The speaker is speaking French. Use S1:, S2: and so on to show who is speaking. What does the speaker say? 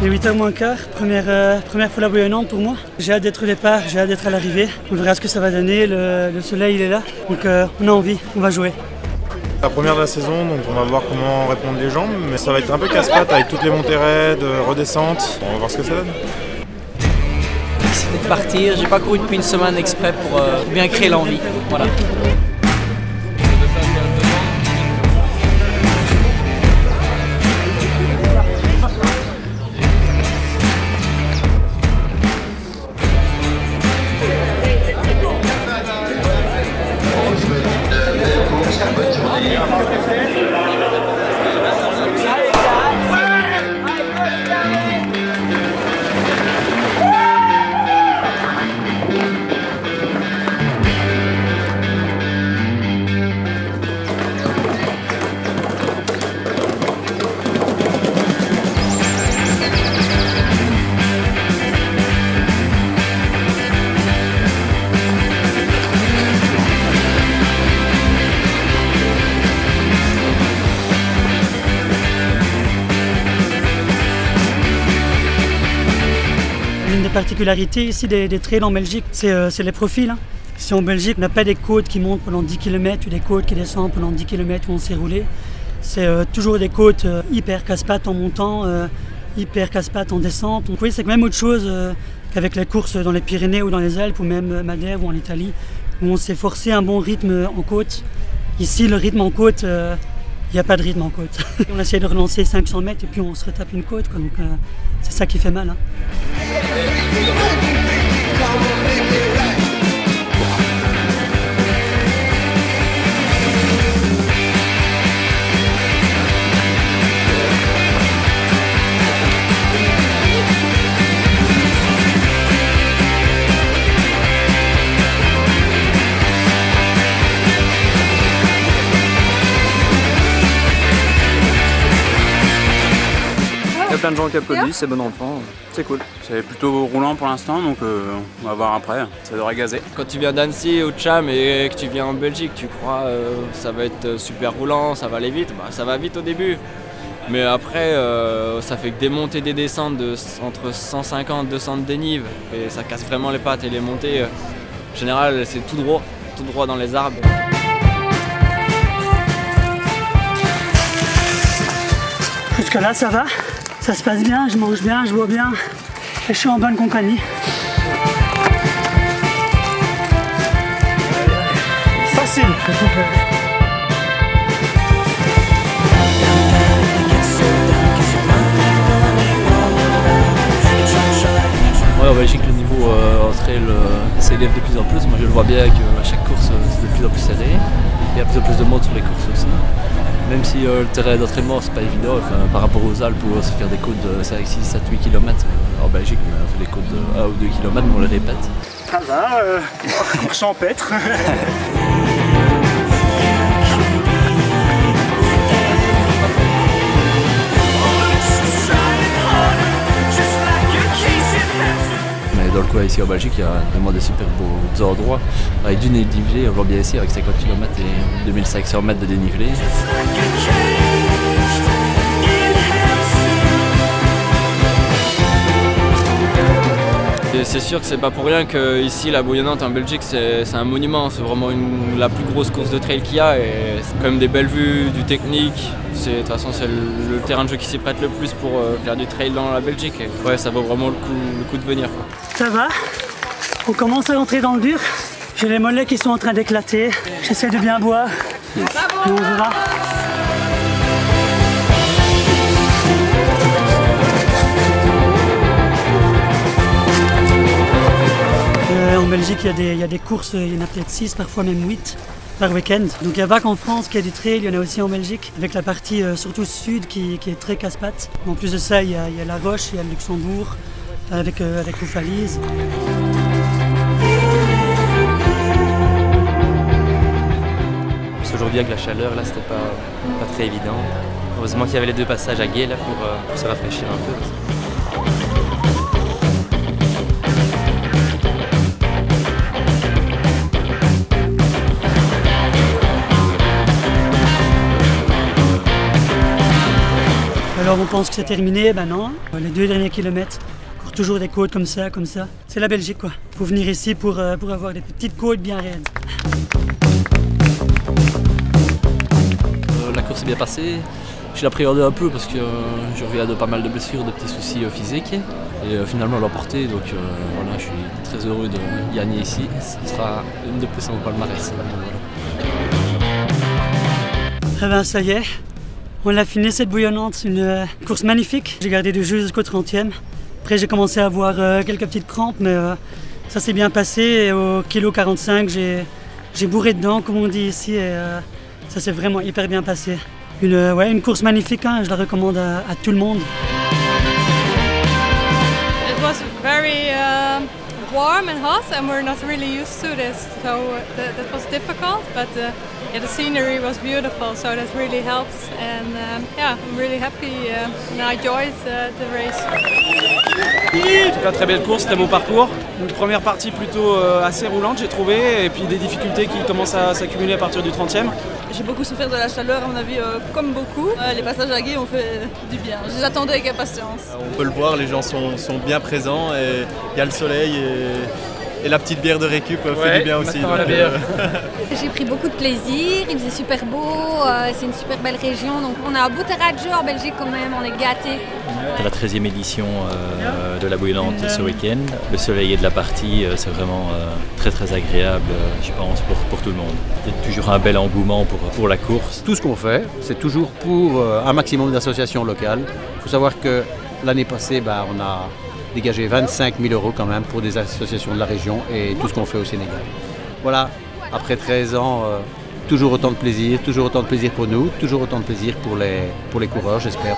S1: Il est 8h moins quart, première fois la bouillonnante pour moi. J'ai hâte d'être au départ, j'ai hâte d'être à l'arrivée. On verra ce que ça va donner, le soleil il est là, donc on a envie, on va jouer.
S2: La première de la saison, donc on va voir comment répondent les jambes, mais ça va être un peu casse-patte avec toutes les montées raides, redescentes. On va voir ce que ça donne.
S3: C'était de partir, j'ai pas couru depuis une semaine exprès pour bien créer l'envie. Voilà.
S1: Une des particularités ici des trails en Belgique, c'est les profils. Hein. Ici en Belgique, on n'a pas des côtes qui montent pendant 10 km ou des côtes qui descendent pendant 10 km où on s'est roulé. C'est toujours des côtes hyper casse-pattes en montant, hyper casse-pattes en descente. Donc oui, c'est quand même autre chose qu'avec les courses dans les Pyrénées ou dans les Alpes ou même Madère ou en Italie, où on s'est forcé un bon rythme en côte. Ici, le rythme en côte, il n'y a pas de rythme en côte. On essaie de relancer 500 mètres et puis on se retape une côte, quoi. Donc c'est ça qui fait mal. Hein.
S4: Il y a plein de gens qui applaudissent, c'est bon enfant, c'est cool. C'est plutôt roulant pour l'instant, donc on va voir après, ça devrait gazer.
S5: Quand tu viens d'Annecy au Cham et que tu viens en Belgique, tu crois ça va être super roulant, ça va aller vite, bah, ça va vite au début. Mais après, ça fait que des montées, des descentes entre 150 et 200 de dénive et ça casse vraiment les pattes et les montées, en général, c'est tout droit dans les arbres.
S1: Jusque là, ça va. Ça se passe bien, je mange bien, je bois bien et je suis en bonne compagnie. Facile.
S6: Ouais, en Belgique, le niveau en trail s'élève de plus en plus. Moi, je le vois bien qu'à chaque course, c'est de plus en plus serré. Il y a de plus en plus de monde sur les courses aussi. Même si le terrain d'entraînement c'est pas évident, par rapport aux Alpes où on se faire des côtes de 5, 6, 7, 8 km. En Belgique on fait des côtes de 1 ou 2 km mais on les répète.
S1: Ça va, course champêtre.
S6: Mais dans le coin ici en Belgique il y a vraiment des super beaux endroits avec du dénivelé, on voit bien ici avec 50 km et 2500 mètres de dénivelé.
S5: C'est sûr que c'est pas pour rien que ici la bouillonnante en Belgique c'est un monument, c'est vraiment la plus grosse course de trail qu'il y a et c'est quand même des belles vues, du technique. De toute façon c'est le terrain de jeu qui s'y prête le plus pour faire du trail dans la Belgique. Et ouais, ça vaut vraiment le coup de venir. Quoi.
S1: Ça va, on commence à rentrer dans le dur. J'ai les mollets qui sont en train d'éclater. J'essaie de bien boire. Et on verra. En Belgique, il y a des courses, il y en a peut-être 6, parfois même 8 par week-end. Donc il n'y a pas qu'en France qu'il y a du trail, il y en a aussi en Belgique, avec la partie surtout sud qui est très casse-pattes. En plus de ça, il y a la Roche, il y a le Luxembourg, avec Oufalise.
S6: Aujourd'hui avec la chaleur, là c'était pas très évident. Heureusement qu'il y avait les 2 passages à Gué là pour se rafraîchir un peu.
S1: Alors on pense que c'est terminé, ben non. Les 2 derniers kilomètres, court toujours des côtes comme ça, comme ça. C'est la Belgique quoi. Il faut venir ici pour avoir des petites côtes bien raides.
S6: La course est bien passée. Je l'appréhendais un peu parce que je reviens de pas mal de blessures, de petits soucis physiques. Et finalement, elle l'a emporté. Donc voilà, je suis très heureux de gagner ici. Ce sera une de plus en palmarès.
S1: Eh ben ça y est, on l'a fini cette bouillonnante. Une course magnifique. J'ai gardé du jus jusqu'au 30e. Après j'ai commencé à avoir quelques petites crampes, mais ça s'est bien passé. Et au kilo 45, j'ai bourré dedans, comme on dit ici. Et ça s'est vraiment hyper bien passé. Une course magnifique, hein, je la recommande à tout le monde.
S7: It was very warm and hot and we're not really used to this, so that was difficult, but the scenery was beautiful, so that really helps, and yeah, I'm really happy and I enjoyed the race.
S8: En tout cas, très belle course, très beau parcours. Une première partie plutôt assez roulante, j'ai trouvé, et puis des difficultés qui commencent à s'accumuler à partir du 30e.
S9: J'ai beaucoup souffert de la chaleur, à mon avis, comme beaucoup. Les passages à Gué ont fait du bien. Je les attendais avec impatience.
S10: On peut le voir, les gens sont bien présents, et il y a le soleil et la petite bière de récup fait du bien aussi.
S11: J'ai pris beaucoup de plaisir, il faisait super beau, c'est une super belle région, donc on a un beau terrain de jeu en Belgique quand même, on est gâtés.
S12: C'est la 13e édition de la bouillonnante ce week-end. Le soleil est de la partie, c'est vraiment très très agréable, je pense, pour tout le monde. Il y a toujours un bel engouement pour la course.
S13: Tout ce qu'on fait, c'est toujours pour un maximum d'associations locales. Il faut savoir que l'année passée, on a dégagé 25 000 € quand même pour des associations de la région et tout ce qu'on fait au Sénégal. Voilà, après 13 ans, toujours autant de plaisir pour nous, toujours autant de plaisir pour les coureurs, j'espère.